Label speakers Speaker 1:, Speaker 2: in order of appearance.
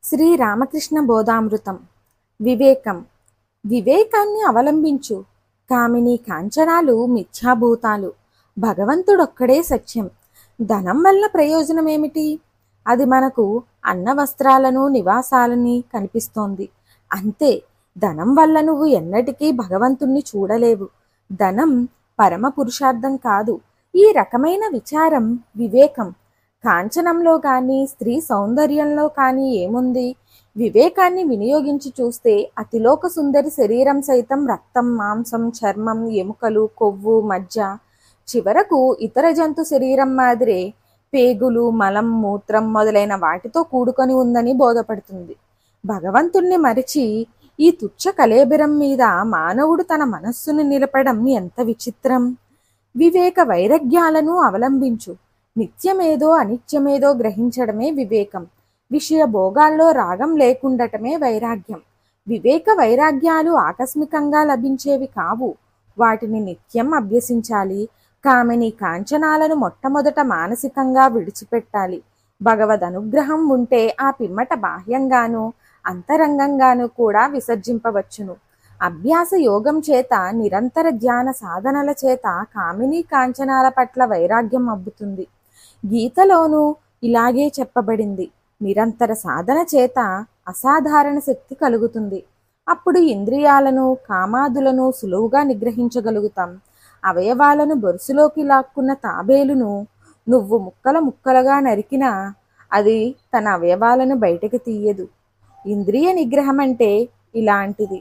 Speaker 1: శ్రీ రామకృష్ణ బోధామృతం. వివేకం. వివేకాన్ని అవలంబించు. కామిని కాంచనాలు మిథ్యాభూతాలు. భగవంతుడొక్కడే సత్యం. ధనం వల్ల ప్రయోజనమేమిటి? అది మనకు అన్న వస్త్రాలను నివాసాలని కనిపిస్తోంది అంతే. ధనం వల్ల నువ్వు ఎన్నటికీ భగవంతుణ్ణి చూడలేవు. ధనం పరమ పురుషార్థం కాదు. ఈ రకమైన విచారం వివేకం. కాంచనంలో కానీ స్త్రీ సౌందర్యంలో కానీ ఏముంది? వివేకాన్ని వినియోగించి చూస్తే అతిలోక సుందరి శరీరం సైతం రక్తం, మాంసం, చర్మం, ఎముకలు, కొవ్వు, మజ్జ, చివరకు ఇతర జంతు శరీరం మాదిరే పేగులు, మలం, మూత్రం మొదలైన వాటితో కూడుకొని ఉందని బోధపడుతుంది. భగవంతుణ్ణి మరిచి ఈ తుచ్చ కళేబరం మీద మానవుడు తన మనస్సును నిలపడం ఎంత విచిత్రం! వివేక వైరాగ్యాలను అవలంబించు. నిత్యమేదో అనిత్యమేదో గ్రహించడమే వివేకం. విషయ భోగాల్లో రాగం లేకుండటమే వైరాగ్యం. వివేక వైరాగ్యాలు ఆకస్మికంగా లభించేవి కావు. వాటిని నిత్యం అభ్యసించాలి. కామిని కాంచనాలను మొట్టమొదట మానసికంగా విడిచిపెట్టాలి. భగవద్ అనుగ్రహం ఉంటే ఆ పిమ్మట బాహ్యంగానూ అంతరంగంగానూ కూడా విసర్జింపవచ్చును. అభ్యాస యోగం చేత, నిరంతర ధ్యాన సాధనల చేత కామిని కాంచనాల పట్ల వైరాగ్యం అబ్బుతుంది. గీతలోనూ ఇలాగే చెప్పబడింది. నిరంతర సాధన చేత అసాధారణ శక్తి కలుగుతుంది. అప్పుడు ఇంద్రియాలను, కామాదులను సులువుగా నిగ్రహించగలుగుతాం. అవయవాలను బొరుసులోకి లాక్కున్న తాబేలును నువ్వు ముక్కలుగా నరికినా అది తన అవయవాలను బయటకు తీయదు. ఇంద్రియ నిగ్రహం అంటే ఇలాంటిది.